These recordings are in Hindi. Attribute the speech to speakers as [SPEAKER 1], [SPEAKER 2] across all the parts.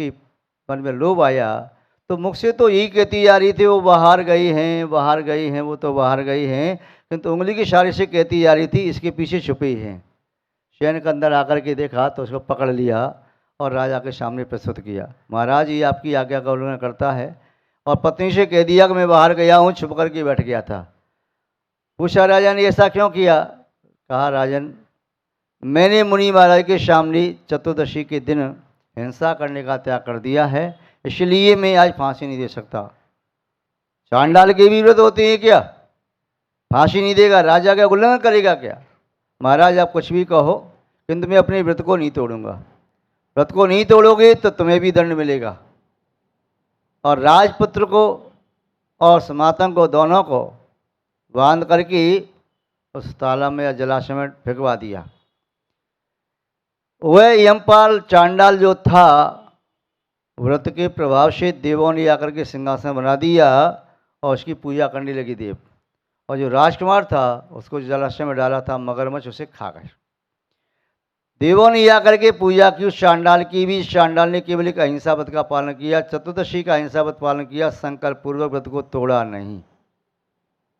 [SPEAKER 1] उसके मन में लोभ आया तो मुख से तो यही कहती जा रही थी वो बाहर गई हैं, बाहर गई हैं, वो तो बाहर गई हैं, किंतु उंगली की इशारे से कहती जा रही थी इसके पीछे छुपी हैं। शयन के अंदर आकर के देखा तो उसको पकड़ लिया और राजा के सामने प्रस्तुत किया। महाराज ये आपकी आज्ञा का उल्लंघन करता है, और पत्नी से कह दिया कि मैं बाहर गया हूँ, छुप करके बैठ गया था। पूछा राजा ने ऐसा क्यों किया? कहा राजन मैंने मुनि महाराज के सामने चतुर्दशी के दिन हिंसा करने का त्याग कर दिया है, इसलिए मैं आज फांसी नहीं दे सकता। चांडाल के भी व्रत होते हैं क्या? फांसी नहीं देगा, राजा का उल्लंघन करेगा क्या? महाराज आप कुछ भी कहो, किंतु मैं अपने व्रत को नहीं तोड़ूंगा। व्रत को नहीं तोड़ोगे तो तुम्हें भी दंड मिलेगा, और राजपुत्र को और सनातन को दोनों को बांध करके उस तालाब में या जलाशय में फेंकवा दिया। वह यमपाल चांडाल जो था, व्रत के प्रभाव से देवों ने आकर के सिंहासन बना दिया और उसकी पूजा करने लगी देव। और जो राजकुमार था उसको जलाशय में डाला था, मगरमच्छ उसे खा गए। देवों ने आकर के पूजा की उस चांडाल की भी। चांडाल ने केवल एक अहिंसा व्रत का पालन किया, चतुर्दशी का अहिंसा व्रत पालन किया, संकल्प पूर्वक व्रत को तोड़ा नहीं,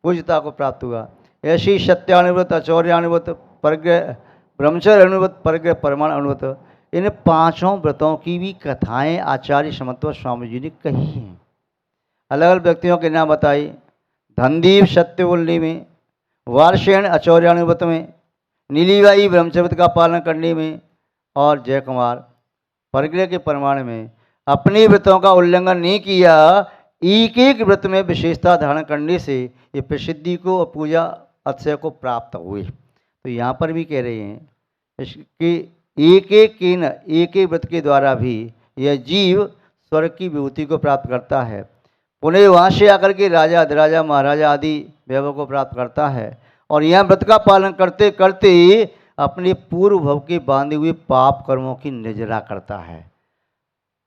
[SPEAKER 1] पूज्यता को प्राप्त हुआ। ऐसी सत्यानुव्रत, अचौर्यानुव्रत, परग्रह ब्रह्मचर्य अनुव्रत, परग्रह परमाण अनुव्रत, इन पांचों व्रतों की भी कथाएं आचार्य समत्व स्वामी जी ने कही हैं। अलग अलग व्यक्तियों के नाम बताए। धनदीप सत्यवल्ली में, वार्षेण अचौर्यानुव्रत में, नीलीबाई ब्रह्मचर्य व्रत का पालन करने में, और जयकुमार परग्रह के प्रमाण में अपने व्रतों का उल्लंघन नहीं किया। एक एक व्रत में विशेषता धारण करने से ये प्रसिद्धि को और पूजा अतिशय को प्राप्त हुए। तो यहाँ पर भी कह रहे हैं कि एक एक व्रत के द्वारा भी यह जीव स्वर्ग की विभूति को प्राप्त करता है, पुनः वहाँ से आकर के राजा अधिराजा महाराजा आदि वैभव को प्राप्त करता है, और यह व्रत का पालन करते करते अपने पूर्व भव के बांधे हुए पाप कर्मों की निजरा करता है।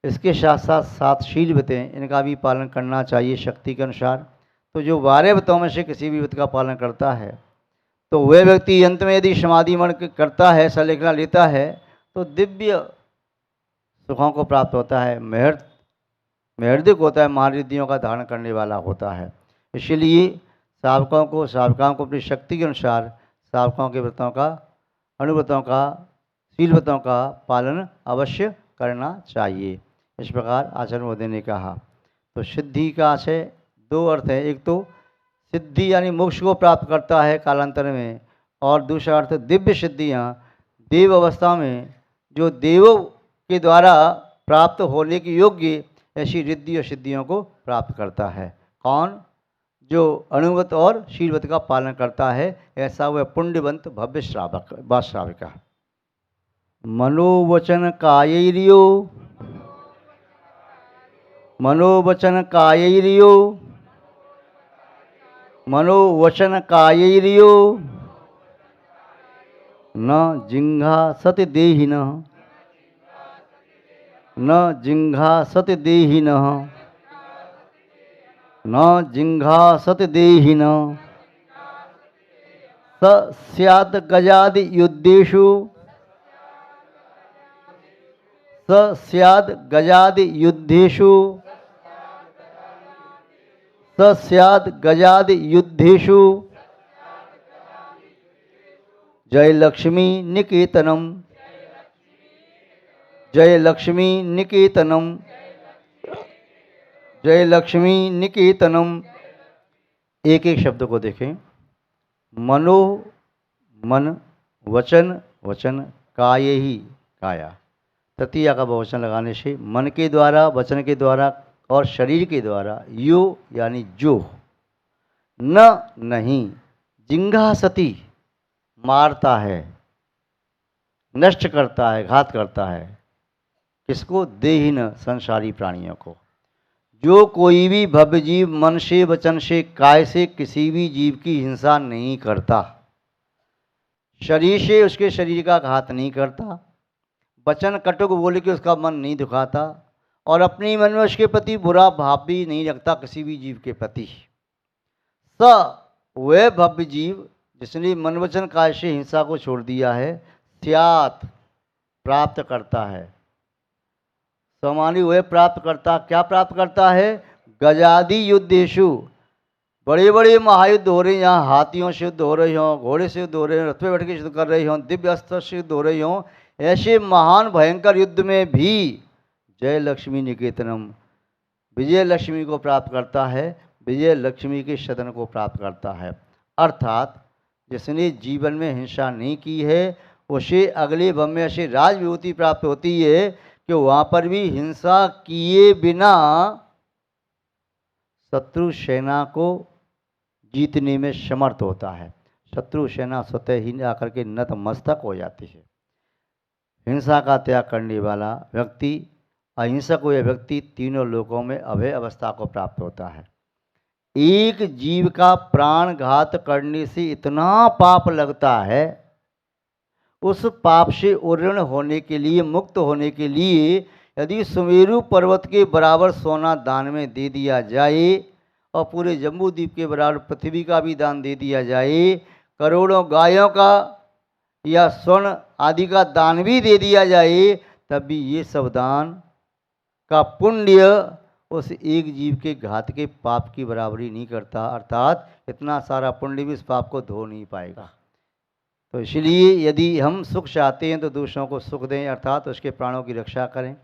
[SPEAKER 1] इसके साथ साथ 7 शील व्रत हैं, इनका भी पालन करना चाहिए शक्ति के अनुसार। तो जो 12 व्रतों में से किसी भी व्रत का पालन करता है तो वह व्यक्ति अंत में यदि समाधि मन करता है, सलेखना लेता है, तो दिव्य सुखों को प्राप्त होता है, महर्दिक होता है, महारिद्धियों का धारण करने वाला होता है। इसलिए सावकों को अपनी शक्ति के अनुसार सावकों के व्रतों का, अनुव्रतों का, शील व्रतों का पालन अवश्य करना चाहिए। इस प्रकार आचार्य मोदी ने कहा। तो सिद्धि का आशय 2 अर्थ है। एक तो सिद्धि यानी मोक्ष को प्राप्त करता है कालांतर में, और दूसरा अर्थ दिव्य सिद्धियाँ, देव अवस्था में जो देवों के द्वारा प्राप्त होने के योग्य ऐसी रिद्धि और सिद्धियों को प्राप्त करता है। कौन? जो अनुव्रत और शीलव्रत का पालन करता है, ऐसा वह पुण्यवंत भव्य श्रावक व श्राविका। मनोवचन कायैर्यो, मनोवचन कायैर्यो, मनोवचन कायैर्यो न जिंघासति देहिनः, न जिंघासति देहिनः, न जिंघासति देहिनः, स स्यात् गजादि युद्धेषु, स स्यात् गजादि युद्धेषु, स स्यात् गजादि युद्धेषु जय लक्ष्मी निकेतनम, जय लक्ष्मी निकेतनम, जय लक्ष्मी निकेतनम। एक एक शब्द को देखें। मनो मन, वचन वचन, काय ही काया, तृतीया का बहुवचन लगाने से मन के द्वारा, वचन के द्वारा और शरीर के द्वारा, यो यानी जो, न नहीं, जिंगा सती मारता है, नष्ट करता है, घात करता है। किसको? देहीन संसारी प्राणियों को। जो कोई भी भव्य जीव मन से, वचन से, काय से किसी भी जीव की हिंसा नहीं करता, शरीर से उसके शरीर का घात नहीं करता, वचन कटुक बोल के उसका मन नहीं दुखाता, और अपने मन में उसके प्रति बुरा भाव भी नहीं रखता किसी भी जीव के प्रति, स वह भव्य जीव जिसने मन वचन काय से हिंसा को छोड़ दिया है, स्यात् प्राप्त करता है, स्वमानी वह प्राप्त करता, क्या प्राप्त करता है? गजादि युद्धेषु, बड़े बड़े महायुद्ध हो रहे हैं, यहाँ हाथियों से युद्ध हो रहे हों, घोड़े से युद्ध हो रहे हों, रथ पे बैठ के युद्ध कर रहे हों, दिव्य अस्त्र से युद्ध हो रहे हों, ऐसे महान भयंकर युद्ध में भी जय लक्ष्मी निकेतनम, विजय लक्ष्मी को प्राप्त करता है, विजय लक्ष्मी के सदन को प्राप्त करता है। अर्थात जिसने जीवन में हिंसा नहीं की है उसे अगले भव में ऐसी राज विभूति प्राप्त होती है कि वहाँ पर भी हिंसा किए बिना शत्रु सेना को जीतने में समर्थ होता है। शत्रु सेना स्वतः ही आकर के नतमस्तक हो जाती है। हिंसा का त्याग करने वाला व्यक्ति, अहिंसक हुए व्यक्ति तीनों लोकों में अभय अवस्था को प्राप्त होता है। एक जीव का प्राण घात करने से इतना पाप लगता है, उस पाप से उऋण होने के लिए, मुक्त होने के लिए यदि सुमेरु पर्वत के बराबर सोना दान में दे दिया जाए और पूरे जम्बू द्वीप के बराबर पृथ्वी का भी दान दे दिया जाए, करोड़ों गायों का या स्वर्ण आदि का दान भी दे दिया जाए, तब भी ये सब दान का पुण्य उस एक जीव के घात के पाप की बराबरी नहीं करता। अर्थात इतना सारा पुण्य भी इस पाप को धो नहीं पाएगा। तो इसलिए यदि हम सुख चाहते हैं तो दूसरों को सुख दें, अर्थात उसके प्राणों की रक्षा करें।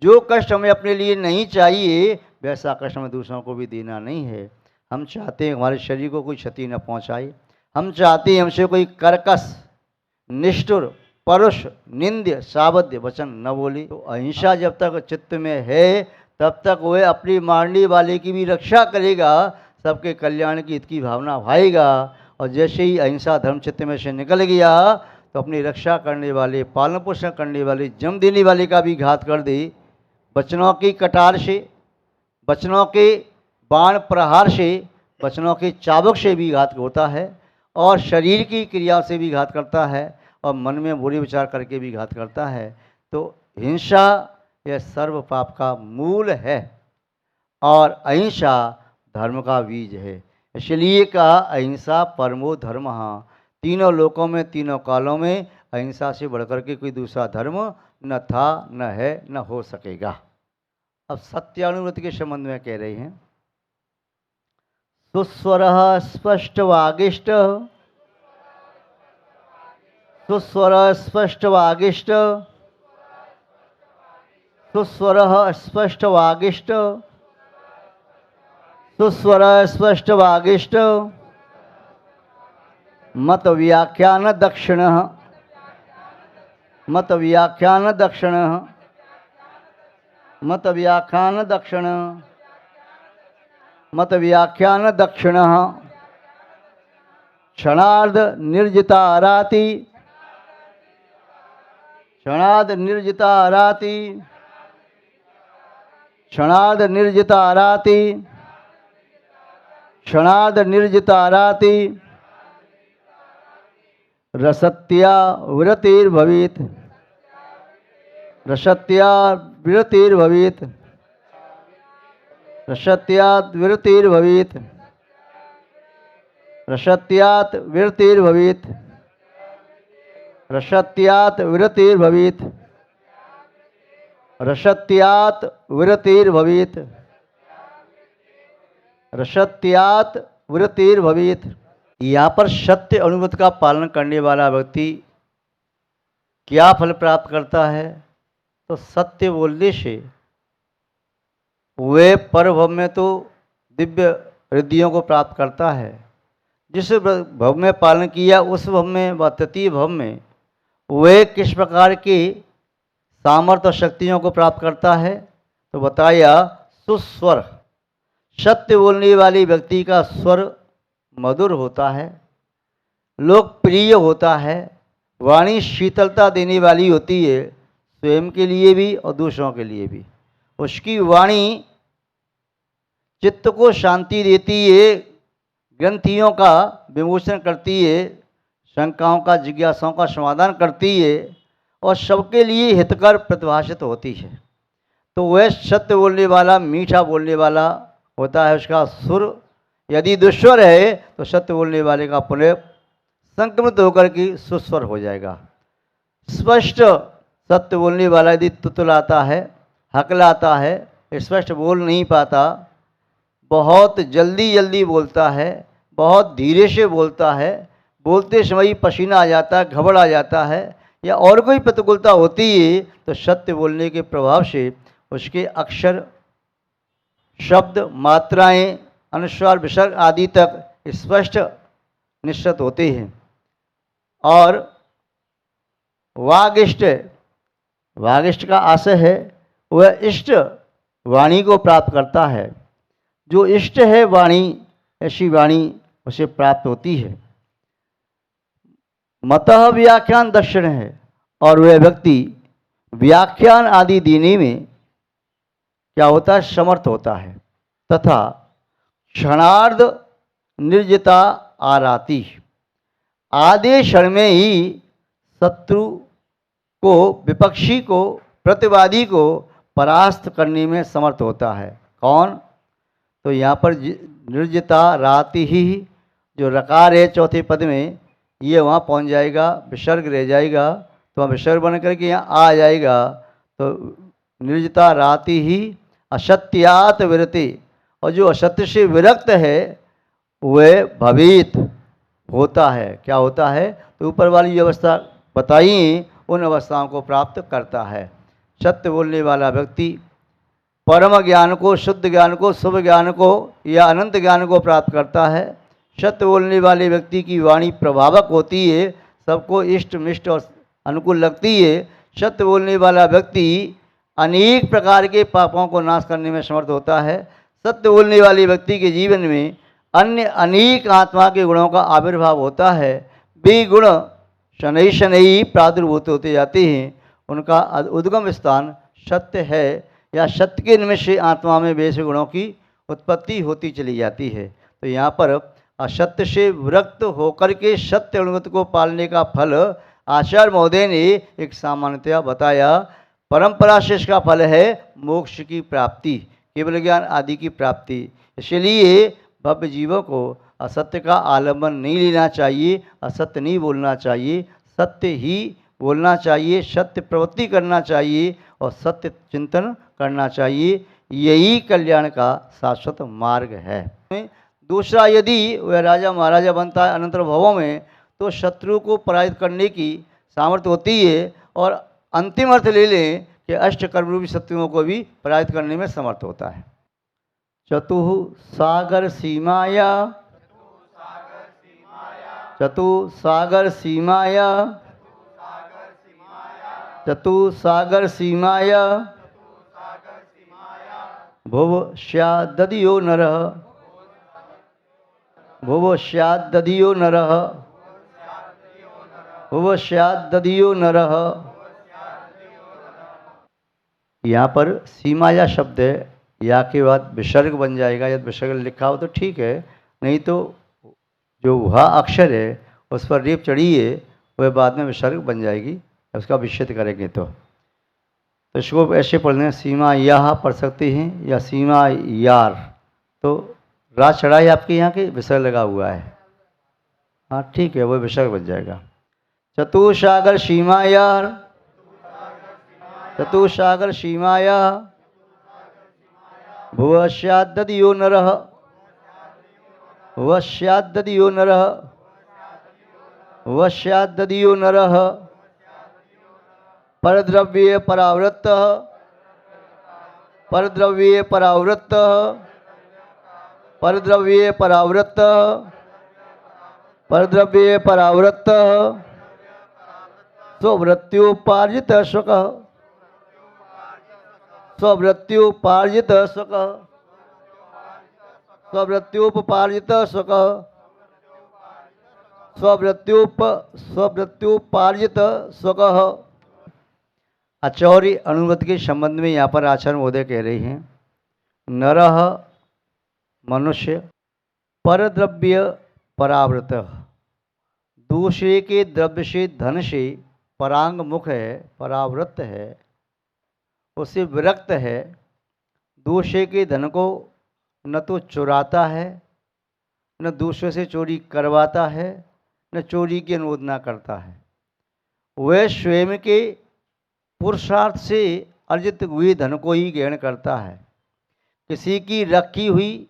[SPEAKER 1] जो कष्ट हमें अपने लिए नहीं चाहिए वैसा कष्ट हमें दूसरों को भी देना नहीं है। हम चाहते हैं हमारे शरीर को कोई क्षति न पहुंचाए, हम चाहते हैं हमसे कोई कर्कश, निष्ठुर, परुष, निंद्य, सावध्य वचन न बोले। तो अहिंसा जब तक चित्त में है तब तक वह अपनी मारने वाले की भी रक्षा करेगा, सबके कल्याण की हित की भावना भाएगा। और जैसे ही अहिंसा धर्म चित्त में से निकल गया तो अपनी रक्षा करने वाले, पालन पोषण करने वाले, जन्म देने वाले का भी घात कर दे। वचनों की कटार से, वचनों के बाण प्रहार से, वचनों के चाबुक से भी घात होता है, और शरीर की क्रिया से भी घात करता है, और मन में बुरे विचार करके भी घात करता है। तो हिंसा यह सर्व पाप का मूल है और अहिंसा धर्म का बीज है। इसलिए कहा अहिंसा परमो धर्म। तीनों लोकों में, तीनों कालों में अहिंसा से बढ़कर के कोई दूसरा धर्म न था, न है, न हो सकेगा। अब सत्यानुव्रत के संबंध में कह रहे हैं, सुस्वर स्पष्ट वागिष्ठ, सुस्वर स्पष्ट वागिष्ठ, सुस्वर स्पष्ट वागिष्ठ, सुस्वर स्पष्ट वागिष्ठ, मत व्याख्यान दक्षिण, मत व्याख्यान दक्षिण, मत व्याख्यान दक्षिण, मत व्याख्यान दक्षिण, क्षणार्ध निर्जिता राति, क्षणार्ध निर्जिता राति, क्षणार्ध निर्जिता राति, क्षणार्ध निर्जिता राति, रसत्या विरतिर्भवेत्, रसत्या विरतिर्भवेत्, रसत्यात् विरतिर्भवेत्, रसत्यात् विरतिर्भवेत्, रसत्यात् विरतिर्भवेत्, रसत्यात् विरतिर्भवेत्, रसत्यात् विरतिर्भवेत्। यहाँ पर सत्य अनुव्रत का पालन करने वाला व्यक्ति क्या फल प्राप्त करता है? तो सत्य बोलने से वे परभव में तो दिव्य रिद्धियों को प्राप्त करता है। जिस भव में पालन किया उस भव में व तृतीय भव में वे किस प्रकार के सामर्थ्य और शक्तियों को प्राप्त करता है? तो बताया सुस्वर, सत्य बोलने वाले व्यक्ति का स्वर मधुर होता है, लोकप्रिय होता है, वाणी शीतलता देने वाली होती है, स्वयं के लिए भी और दूसरों के लिए भी। उसकी वाणी चित्त को शांति देती है, ग्रंथियों का विमोचन करती है, शंकाओं का, जिज्ञासाओं का समाधान करती है और सबके लिए हितकर प्रतिभाषित होती है। तो वह सत्य बोलने वाला, मीठा बोलने वाला होता है। उसका सुर यदि दुस्वर है तो सत्य बोलने वाले का पुनः संक्रमित होकर के सुस्वर हो जाएगा। स्पष्ट सत्य बोलने वाला यदि तुतलाता है, हकलाता है, स्पष्ट बोल नहीं पाता, बहुत जल्दी जल्दी बोलता है, बहुत धीरे से बोलता है, बोलते समय ही पसीना आ जाता है, घबरा आ जाता है, या और कोई प्रतिकूलता होती है तो सत्य बोलने के प्रभाव से उसके अक्षर, शब्द, मात्राएं, अनुस्वार, विसर्ग आदि तक स्पष्ट निश्चित होते हैं। और वागिष्ठ, वागिष्ठ का आशय है वह इष्ट वाणी को प्राप्त करता है। जो इष्ट है वाणी, ऐसी वाणी उसे प्राप्त होती है। मतः व्याख्यान दक्षिण है, और वह व्यक्ति व्याख्यान आदि देने में क्या होता है, समर्थ होता है। तथा क्षणार्ध निर्जिता आराती, आधे क्षण में ही शत्रु को, विपक्षी को, प्रतिवादी को परास्त करने में समर्थ होता है। कौन? तो यहाँ पर निर्जिता राति ही, जो रकार है चौथे पद में, ये वहाँ पहुँच जाएगा, विसर्ग रह जाएगा, तो वहाँ विसर्ग बन करके यहाँ आ जाएगा। तो निर्जिता राति ही असत्यात विरति, और जो असत्य से विरक्त है वह भवित होता है। क्या होता है? तो ऊपर वाली अवस्था बताई, उन अवस्थाओं को प्राप्त करता है। सत्य बोलने वाला व्यक्ति परम ज्ञान को, शुद्ध ज्ञान को, शुभ ज्ञान को या अनंत ज्ञान को प्राप्त करता है। सत्य बोलने वाले व्यक्ति की वाणी प्रभावक होती है, सबको इष्ट मिष्ट और अनुकूल लगती है। सत्य बोलने वाला व्यक्ति अनेक प्रकार के पापों को नाश करने में समर्थ होता है। सत्य बोलने वाले व्यक्ति के जीवन में अन्य अनेक आत्मा के गुणों का आविर्भाव होता है। वे गुण शनै शनै प्रादुर्भूत होते जाते हैं। उनका उद्गम स्थान सत्य है, या सत्य के निमित्त से आत्मा में वैसे गुणों की उत्पत्ति होती चली जाती है। तो यहाँ पर असत्य से विरक्त होकर के सत्य अनुगत को पालने का फल आचार्य महोदय ने एक सामान्यतया बताया। परंपरा से इसका फल है मोक्ष की प्राप्ति, केवल ज्ञान आदि की प्राप्ति। इसलिए भव्य जीवों को असत्य का आलम्बन नहीं लेना चाहिए, असत्य नहीं बोलना चाहिए, सत्य ही बोलना चाहिए, सत्य प्रवृत्ति करना चाहिए और सत्य चिंतन करना चाहिए। यही कल्याण का शाश्वत मार्ग है। दूसरा, यदि वह राजा महाराजा बनता है अनंतर भवों में, तो शत्रु को पराजित करने की सामर्थ्य होती है, और अंतिम अर्थ ले लें कि अष्ट कर्मरूपी शत्रुओं को भी पराजित करने में समर्थ होता है। चतुः सागर सीमाया, चतुः सागर सीमाया, चतुः सागर सीमाया भुव स्याददियो नरः, भुव स्याददियो नरः, भुव स्याददियो नरः। यहाँ पर सीमाया शब्द है, या के बाद विसर्ग बन जाएगा। यदि विसर्ग लिखा हो तो ठीक है, नहीं तो जो वह अक्षर है उस पर रेप चढ़ी है, वह बाद में विसर्ग बन जाएगी, उसका विच्छेद करेंगे। तो इसको ऐसे पढ़ने, सीमा यह पढ़ सकते हैं या सीमा यार। तो राज चढ़ाई आपके यहाँ के विसर्ग लगा हुआ है, हाँ ठीक है, वह विसर्ग बन जाएगा। चतुसागर सीमा यार, चतुसागर सीमाया भुव स्याददियो नरः, भुव स्याददियो नरः, भुव स्याददियो नरः। परद्रव्ये परावृत्तः, परद्रव्ये परावृत्तः, परद्रव्ये परावृत्तः, परद्रव्ये परावृत्तः। स्ववृत्त्योपार्जित स्वकः, स्ववृत्त्योपार्जित स्वकः, स्ववृत्त्योपार्जित स्वकः, स्ववृत्त्योपार्जित स्वकः। आचार्य अनुवृत्ति के संबंध में यहाँ पर आचार्य महोदय कह रहे हैं, नरः मनुष्य परद्रव्य परावृत, दूसरे के द्रव्य से, धन से परांग मुख है, परावृत है, उससे विरक्त है। दूसरे के धन को न तो चुराता है, न दूसरे से चोरी करवाता है, न चोरी की अनुमोदना करता है। वह स्वयं के पुरुषार्थ से अर्जित हुए धन को ही ग्रहण करता है। किसी की रखी हुई,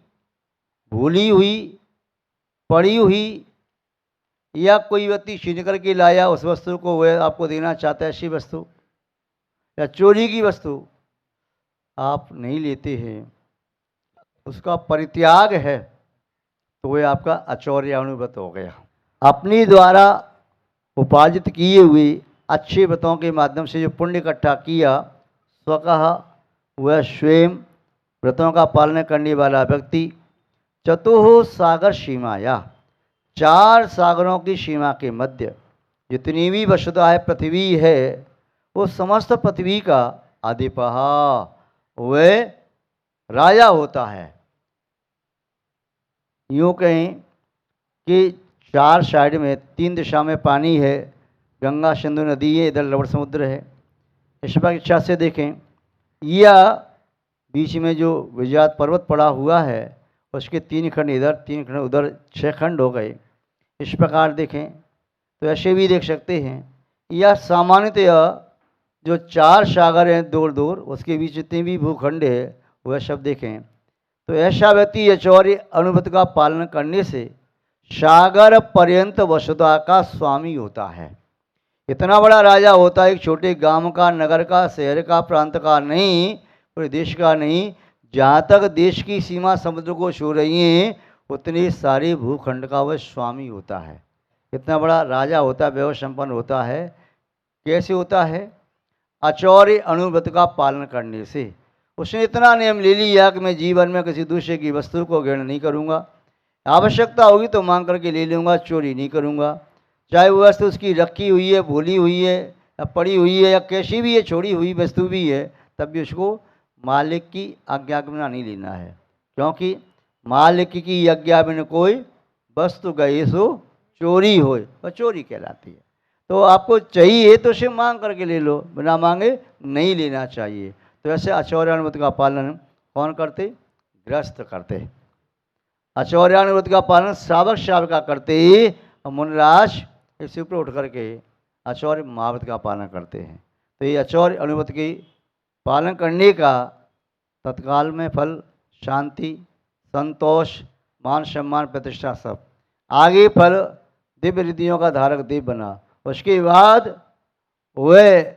[SPEAKER 1] भूली हुई, पड़ी हुई या कोई व्यक्ति छीन करके लाया उस वस्तु को वह आपको देना चाहता है, ऐसी वस्तु या चोरी की वस्तु आप नहीं लेते हैं, उसका परित्याग है, तो वह आपका अचौर्यानुव्रत हो गया। अपनी द्वारा उपार्जित किए हुए अच्छे व्रतों के माध्यम से जो पुण्य इकट्ठा किया, स्वतः वह स्वयं व्रतों का पालन करने वाला व्यक्ति चतुः सागर सीमाया, 4 सागरों की सीमा के मध्य जितनी भी वसुधा है, पृथ्वी है, वो समस्त पृथ्वी का अधिपः वह राजा होता है। यूँ कहें कि 4 साइड में 3 दिशा में पानी है, गंगा सिंधु नदी है, इधर लवण समुद्र है। इस पर इच्छा से देखें, या बीच में जो विजयात पर्वत पड़ा हुआ है उसके 3 खंड इधर 3 खंड उधर, 6 खंड हो गए। इस प्रकार देखें तो ऐसे भी देख सकते हैं। या सामान्यतः जो 4 सागर हैं दूर दूर, उसके बीच जितने भी भूखंड है वह सब देखें तो ऐसा व्यक्ति ऐश्वर्य अनुव्रत का पालन करने से सागर पर्यंत वसुधा का स्वामी होता है। इतना बड़ा राजा होता है, एक छोटे गांव का, नगर का, शहर का, प्रांत का नहीं, पूरे देश का नहीं, जहाँ तक देश की सीमा समुद्र को छू रही है उतने सारे भूखंड का वह स्वामी होता है। इतना बड़ा राजा होता है, वैभव संपन्न होता है। कैसे होता है? अचौर्य अनुव्रत का पालन करने से। उसने इतना नियम ले लिया कि मैं जीवन में किसी दूसरे की वस्तु को ग्रहण नहीं करूँगा, आवश्यकता होगी तो मांग करके ले लूँगा, चोरी नहीं करूँगा। चाहे वो वस्तु उसकी रखी हुई है, भूली हुई है या पड़ी हुई है या कैसी भी है, छोड़ी हुई वस्तु भी है, तब भी उसको मालिक की आज्ञा के बिना नहीं लेना है, क्योंकि मालिक की आज्ञा बिना कोई वस्तु गई सो चोरी होए, वह चोरी कहलाती है। तो आपको चाहिए तो उसे मांग करके ले लो, बिना मांगे नहीं लेना चाहिए। तो ऐसे अचौर्यानुव्रत का पालन कौन करते? गृहस्थ करते। अचौर्यानुव्रत का पालन श्रावक श्राविका करते ही, और मुनिराज इससे ऊपर उठ करके अचौर्य महाव्रत का पालन करते हैं। तो ये अचौर्य अनुव्रत के पालन करने का तत्काल में फल शांति, संतोष, मान सम्मान, प्रतिष्ठा सब। आगे फल दिव्य रिद्धियों का धारक देव बना, उसके बाद वह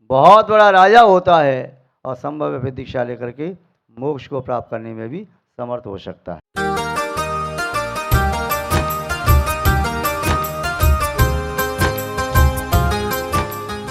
[SPEAKER 1] बहुत बड़ा राजा होता है और संभव है दीक्षा लेकर के मोक्ष को प्राप्त करने में भी समर्थ हो सकता है।